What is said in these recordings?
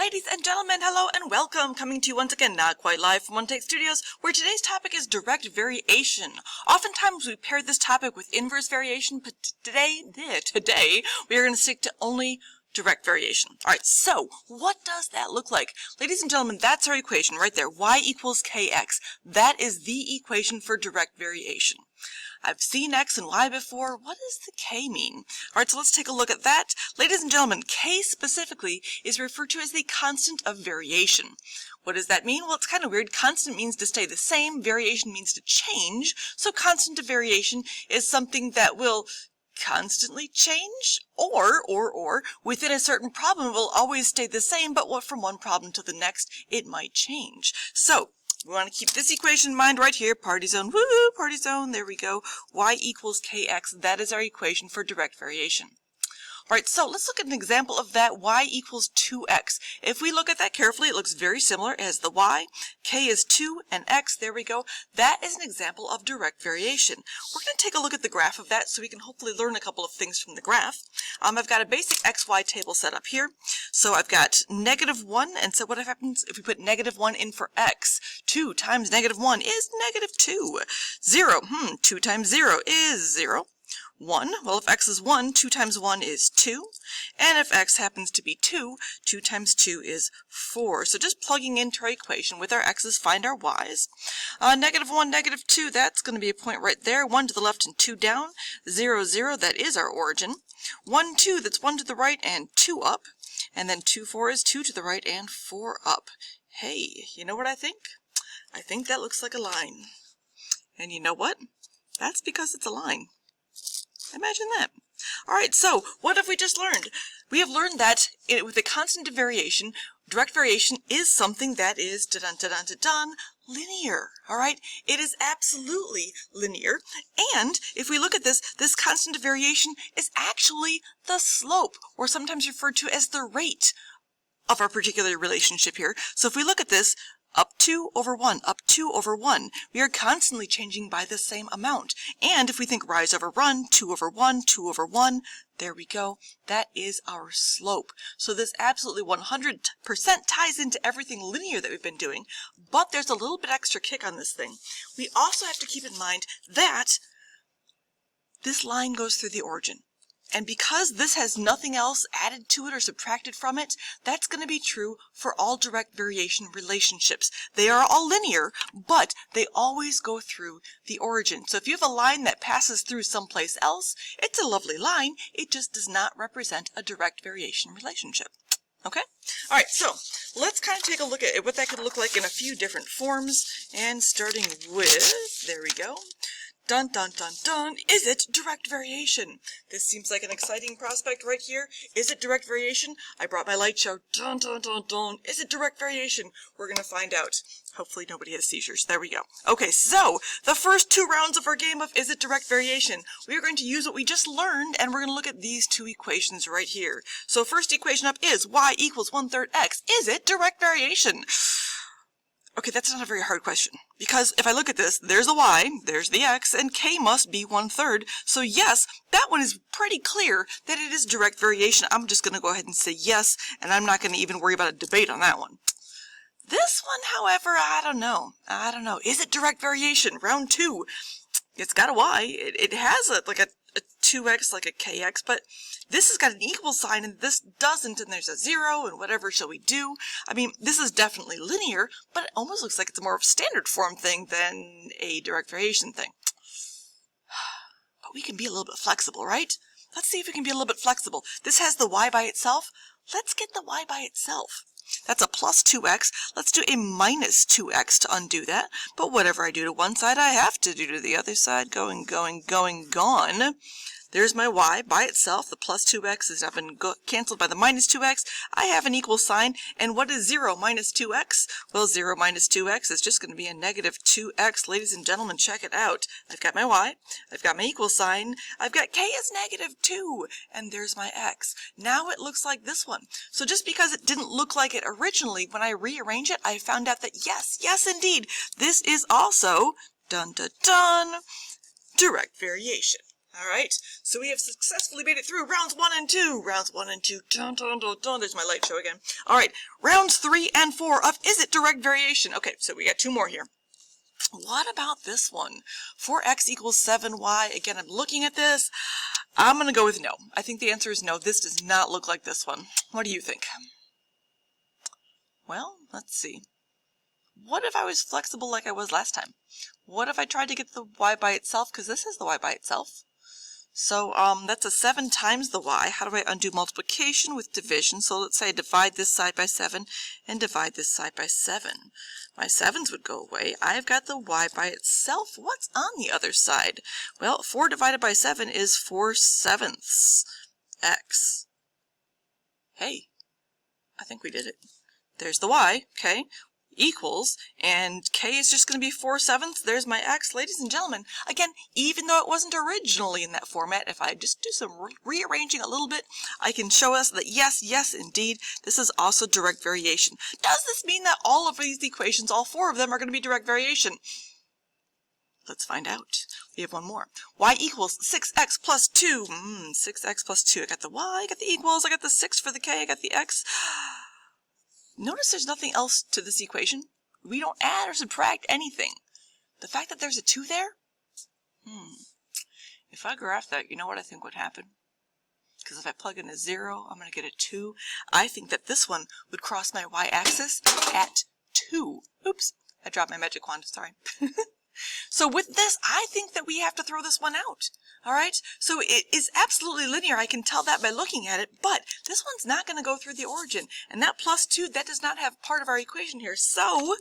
Ladies and gentlemen, hello and welcome. Coming to you once again, not quite live from One Take Studios, where today's topic is direct variation. Oftentimes we pair this topic with inverse variation, but today we are going to stick to only direct variation. Alright, so what does that look like? Ladies and gentlemen, that's our equation right there. Y equals kx. That is the equation for direct variation. I've seen x and y before. What does the k mean? Alright, so let's take a look at that. Ladies and gentlemen, k specifically is referred to as the constant of variation. What does that mean? Well, it's kind of weird. Constant means to stay the same. Variation means to change. So constant of variation is something that will constantly change, or within a certain problem will always stay the same, but what from one problem to the next it might change. So we want to keep this equation in mind right here. Party zone, woo, party zone, there we go. Y equals kx, that is our equation for direct variation. Alright, so let's look at an example of that. Y equals 2x. If we look at that carefully, it looks very similar. It has the y, k is 2, and x, there we go. That is an example of direct variation. We're going to take a look at the graph of that so we can hopefully learn a couple of things from the graph. I've got a basic xy table set up here. So I've got -1, and so what happens if we put -1 in for x? 2 times -1 is -2. 0, 2 times 0 is 0. 1, well if x is 1, 2 times 1 is 2, and if x happens to be 2, 2 times 2 is 4. So just plugging into our equation with our x's, find our y's. -1, -2, that's going to be a point right there, 1 to the left and 2 down, 0, 0, that is our origin. 1, 2, that's 1 to the right and 2 up, and then 2, 4 is 2 to the right and 4 up. Hey, you know what I think? I think that looks like a line. And you know what? That's because it's a line. Imagine that. Alright, so what have we just learned? We have learned that with a constant of variation, direct variation is something that is linear. Alright, it is absolutely linear. And if we look at this, this constant of variation is actually the slope, or sometimes referred to as the rate of our particular relationship here. So if we look at this, up 2 over 1, up 2 over 1. We are constantly changing by the same amount. And if we think rise over run, 2 over 1, 2 over 1, there we go. That is our slope. So this absolutely 100% ties into everything linear that we've been doing. But there's a little bit extra kick on this thing. We also have to keep in mind that this line goes through the origin. And because this has nothing else added to it or subtracted from it, that's going to be true for all direct variation relationships. They are all linear, but they always go through the origin. So if you have a line that passes through someplace else, it's a lovely line. It just does not represent a direct variation relationship. Okay? Alright, so let's kind of take a look at what that could look like in a few different forms. And starting with, there we go. Dun dun dun dun, is it direct variation? This seems like an exciting prospect right here. Is it direct variation? I brought my light show. Dun dun dun dun. Is it direct variation? We're going to find out. Hopefully nobody has seizures. There we go. Okay, so the first 2 rounds of our game of Is it direct variation? We are going to use what we just learned, and we're going to look at these 2 equations right here. So first equation up is y equals 1/3 x. Is it direct variation? Okay, that's not a very hard question, because if I look at this, there's a y, there's the x, and k must be 1/3. So yes, that one is pretty clear that it is direct variation. I'm just going to go ahead and say yes, and I'm not going to even worry about a debate on that one. This one, however, I don't know. Is it direct variation? Round 2. It's got a y. It has a 2x, like a kx, but this has got an equal sign and this doesn't, and there's a 0, and whatever shall we do? I mean, this is definitely linear, but it almost looks like it's more of a standard form thing than a direct variation thing. But we can be a little bit flexible, right? Let's see if we can be a little bit flexible. This has the y by itself. Let's get the y by itself. That's a plus 2x. Let's do a minus 2x to undo that. But whatever I do to one side, I have to do to the other side. Going, gone. There's my y by itself. The plus 2x has now been canceled by the minus 2x. I have an equal sign. And what is 0 minus 2x? Well, 0 minus 2x is just going to be a -2x. Ladies and gentlemen, check it out. I've got my y. I've got my equal sign. I've got k is -2. And there's my x. Now it looks like this one. So just because it didn't look like it originally, when I rearrange it, I found out that yes, indeed, this is also, dun dun dun, direct variation. All right, so we have successfully made it through rounds 1 and 2. Rounds 1 and 2. Dun, dun, dun, dun. There's my light show again. All right, rounds 3 and 4 of Is It Direct Variation? Okay, so we got 2 more here. What about this one? 4x equals 7y. Again, I'm looking at this. I'm going to go with no. I think the answer is no. This does not look like this one. What do you think? Well, let's see. What if I was flexible like I was last time? What if I tried to get the y by itself? Because this is the y by itself. So that's a 7 times the y. How do I undo multiplication with division? So let's say I divide this side by 7 and divide this side by 7. My 7's would go away. I've got the y by itself. What's on the other side? Well, 4 divided by 7 is 4/7 x. Hey, I think we did it. There's the y, okay, equals, and k is just going to be 4/7. There's my x. Ladies and gentlemen, again, even though it wasn't originally in that format, if I just do some rearranging a little bit, I can show us that yes, indeed, this is also direct variation. Does this mean that all of these equations, all 4 of them, are going to be direct variation? Let's find out. We have one more. Y equals 6x plus 2. 6x plus 2. I got the y, I got the equals, I got the 6 for the k, I got the x. Notice there's nothing else to this equation. We don't add or subtract anything. The fact that there's a 2 there? If I graph that, you know what I think would happen? Because if I plug in a 0, I'm going to get a 2. I think that this one would cross my y-axis at 2. Oops, I dropped my magic wand, sorry. So with this, I think that we have to throw this one out. All right, so it is absolutely linear. I can tell that by looking at it, but this one's not going to go through the origin. And that plus 2, that does not have part of our equation here. So,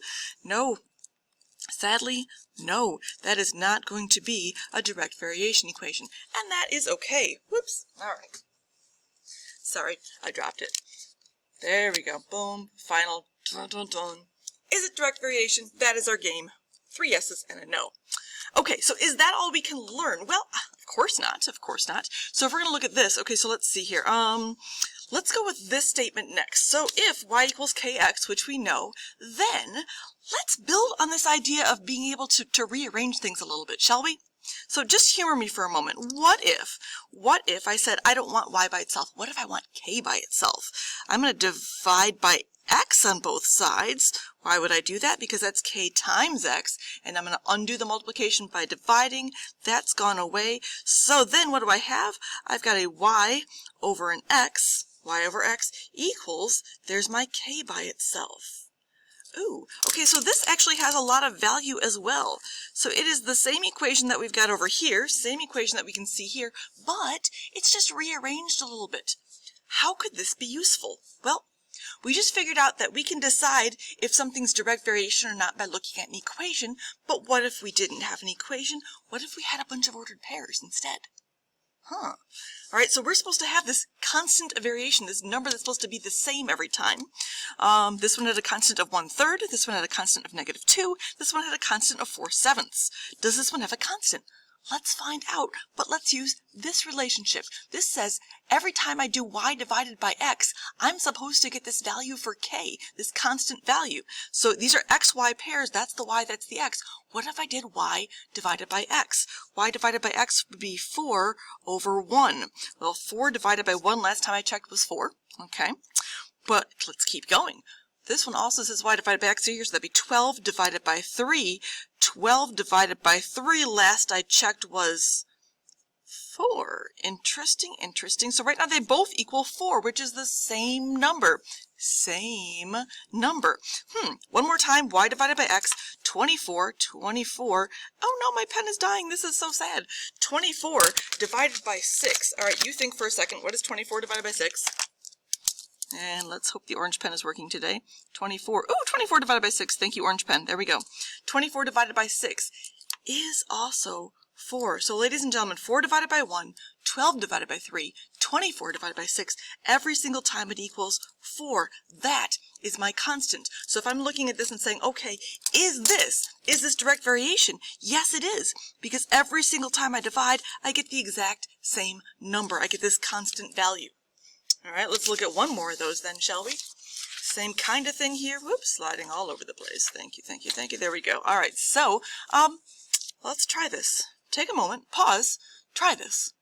no, sadly, no, that is not going to be a direct variation equation. And that is okay. Whoops, all right. Sorry, I dropped it. There we go, boom, final, dun, dun, dun. Is it direct variation? That is our game. 3 yeses and a no. Okay, so is that all we can learn? Well, of course not, of course not. So if we're going to look at this, okay, so let's see here. Let's go with this statement next. So if y equals kx, which we know, then let's build on this idea of being able to rearrange things a little bit, shall we? So just humor me for a moment. What if I said I don't want y by itself? What if I want k by itself? I'm going to divide by x on both sides. Why would I do that? Because that's k times x, and I'm going to undo the multiplication by dividing. That's gone away. So then what do I have? I've got a y over an x, y over x equals, there's my k by itself. Ooh, okay, so this actually has a lot of value as well. So it is the same equation that we've got over here, same equation that we can see here, but it's just rearranged a little bit. How could this be useful? Well, we just figured out that we can decide if something's direct variation or not by looking at an equation, but what if we didn't have an equation? What if we had a bunch of ordered pairs instead? All right, so we're supposed to have this constant of variation, this number that's supposed to be the same every time. This one had a constant of 1/3, this one had a constant of -2, this one had a constant of 4/7. Does this one have a constant? Let's find out, but let's use this relationship. This says every time I do y divided by x, I'm supposed to get this value for k, this constant value. So these are x-y pairs, that's the y, that's the x. What if I did y divided by x? Y divided by x would be 4/1. Well, 4 divided by 1 last time I checked was 4, okay? But let's keep going. This one also says y divided by x here, so that'd be 12 divided by 3. 12 divided by 3 last I checked was 4. Interesting, interesting. So right now they both equal 4, which is the same number. Same number. One more time, y divided by x, 24. Oh no, my pen is dying. This is so sad. 24 divided by 6. All right, you think for a second, what is 24 divided by 6? And let's hope the orange pen is working today. 24. Oh, 24 divided by 6. Thank you, orange pen. There we go. 24 divided by 6 is also 4. So, ladies and gentlemen, 4 divided by 1, 12 divided by 3, 24 divided by 6. Every single time it equals 4. That is my constant. So if I'm looking at this and saying, okay, is this direct variation? Yes, it is. Because every single time I divide, I get the exact same number. I get this constant value. All right, let's look at one more of those then, shall we? Same kind of thing here. Whoops, sliding all over the place. Thank you, thank you, thank you. There we go. All right, so let's try this. Take a moment, pause, Try this.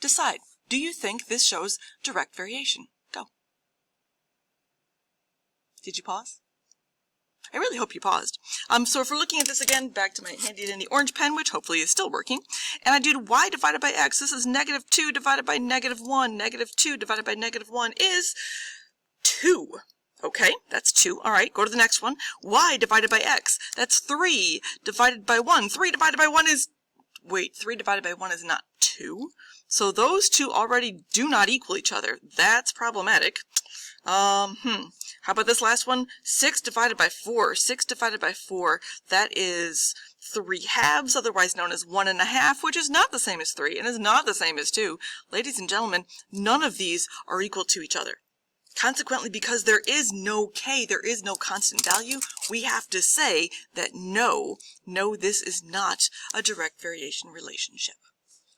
Decide. Do you think this shows direct variation? Go. Did you pause? I really hope you paused. So if we're looking at this again, back to my handy dandy orange pen, which hopefully is still working, and I do y divided by x, this is negative 2 divided by negative 1. Negative 2 divided by negative 1 is 2. Okay, that's 2. All right, go to the next one. Y divided by x, that's 3 divided by 1. 3 divided by 1 is, wait, 3 divided by 1 is not 2. So those two already do not equal each other. That's problematic. How about this last one? 6 divided by 4. 6 divided by 4, that is 3 halves, otherwise known as 1 1/2, which is not the same as 3 and is not the same as 2. Ladies and gentlemen, none of these are equal to each other. Consequently, because there is no k, there is no constant value, we have to say that no, this is not a direct variation relationship.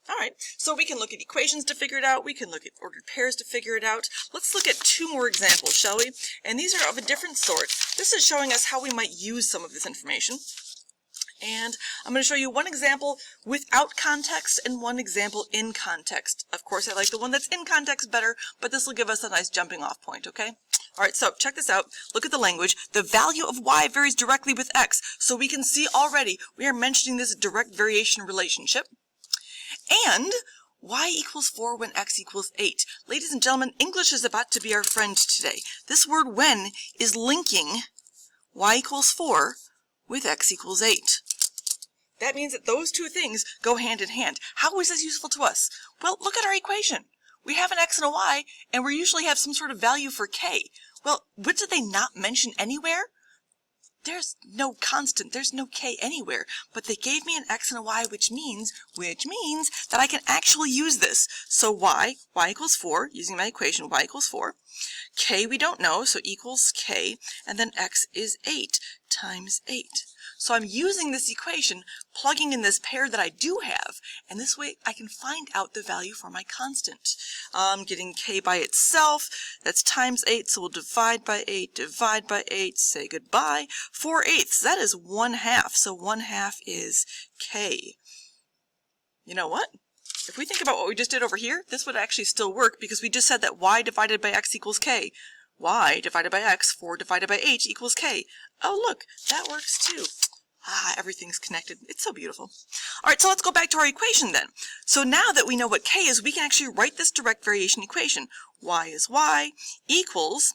All right, so we can look at equations to figure it out. We can look at ordered pairs to figure it out. Let's look at 2 more examples, shall we? And these are of a different sort. This is showing us how we might use some of this information. And I'm going to show you one example without context and one example in context. Of course, I like the one that's in context better, but this will give us a nice jumping off point, okay? All right, so check this out. Look at the language. The value of y varies directly with x. So we can see already we are mentioning this direct variation relationship. And y equals 4 when x equals 8. Ladies and gentlemen, English is about to be our friend today. This word when is linking y equals 4 with x equals 8. That means that those two things go hand in hand. How is this useful to us? Well, look at our equation. We have an x and a y, and we usually have some sort of value for k. Well, what did they not mention anywhere? There's no constant, there's no k anywhere, but they gave me an x and a y, which means that I can actually use this. So y equals 4, using my equation, y equals 4. K we don't know, so equals k, and then x is 8 times 8. So I'm using this equation, plugging in this pair that I do have, and this way I can find out the value for my constant. I'm getting k by itself, that's times 8, so we'll divide by 8, say goodbye. 4/8, that is 1/2, so 1/2 is k. You know what? If we think about what we just did over here, this would actually still work because we just said that y divided by x equals k. Y divided by x, 4 divided by 8 equals k. Oh look, that works too. Everything's connected. It's so beautiful. All right, so let's go back to our equation then. So now that we know what k is, we can actually write this direct variation equation. Y is y equals,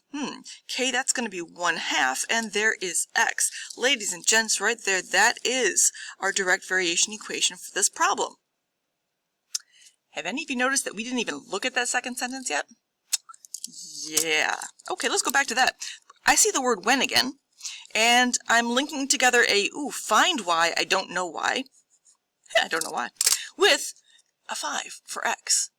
k, that's going to be 1/2, and there is x. Ladies and gents, right there, that is our direct variation equation for this problem. Have any of you noticed that we didn't even look at that second sentence yet? Yeah. Okay, let's go back to that. I see the word when again, and I'm linking together a, find y, I don't know why, I don't know why, with a 5 for x.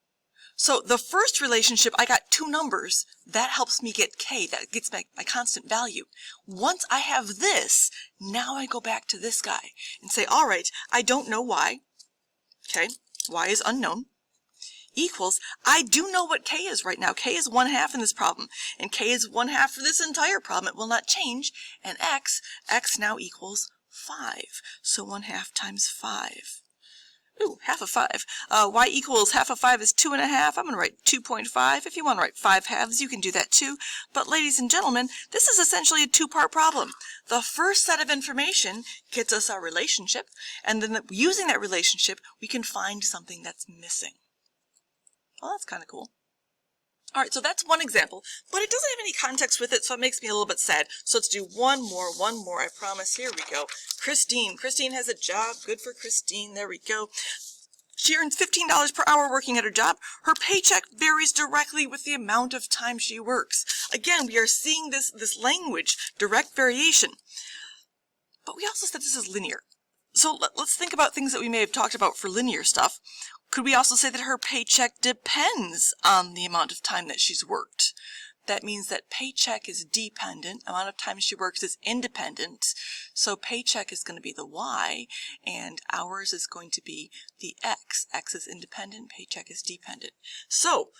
So the first relationship, I got 2 numbers. That helps me get k, that gets my constant value. Once I have this, now I go back to this guy and say, all right, I don't know why, okay, y is unknown, equals, I do know what k is right now. K is 1/2 in this problem, and k is 1/2 for this entire problem. It will not change, and x now equals 5. So 1/2 times 5. Half of 5. Y equals half of 5 is 2.5. I'm going to write 2.5. If you want to write 5 halves, you can do that too. But ladies and gentlemen, this is essentially a 2-part problem. The first set of information gets us our relationship, and then using that relationship, we can find something that's missing. Well, that's kind of cool. All right, so that's one example, but it doesn't have any context with it, so it makes me a little bit sad. So let's do one more, I promise. Here we go. Christine has a job. Good for Christine. There we go. She earns $15 per hour working at her job. Her paycheck varies directly with the amount of time she works. Again, we are seeing this language, direct variation. But we also said this is linear. So let's think about things that we may have talked about for linear stuff. Could we also say that her paycheck depends on the amount of time that she's worked? That means that paycheck is dependent, amount of time she works is independent, so paycheck is going to be the y, and hours is going to be the x. X is independent, paycheck is dependent. So,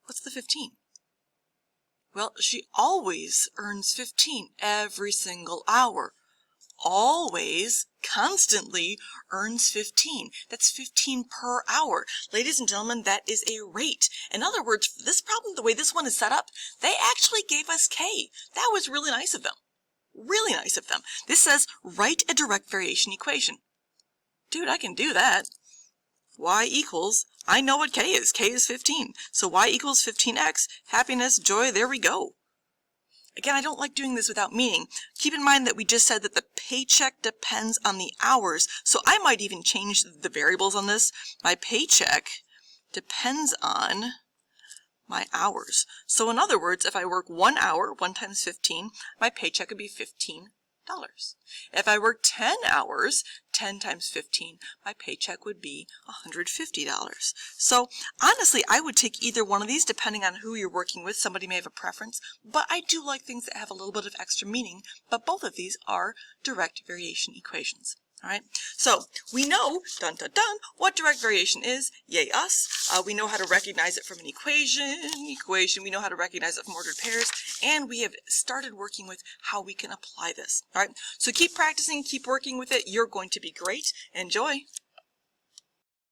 what's the 15? Well, she always earns 15 every single hour. always, constantly earns 15. That's 15 per hour. Ladies and gentlemen, that is a rate. In other words, for this problem, the way this one is set up, they actually gave us K. That was really nice of them. Really nice of them. This says, write a direct variation equation. Dude, I can do that. Y equals, I know what K is. K is 15. So Y equals 15x, happiness, joy, there we go. Again, I don't like doing this without meaning. Keep in mind that we just said that the paycheck depends on the hours, so I might even change the variables on this. My paycheck depends on my hours. So in other words, if I work 1 hour, 1 times 15, my paycheck would be $15. If I work 10 hours, 10 times 15, my paycheck would be $150. So honestly, I would take either one of these depending on who you're working with. Somebody may have a preference, but I do like things that have a little bit of extra meaning, but both of these are direct variation equations. All right, so we know, dun dun dun, what direct variation is. Yay us. We know how to recognize it from an equation. We know how to recognize it from ordered pairs, and we have started working with how we can apply this. All right, so keep practicing, keep working with it. You're going to be great. Enjoy.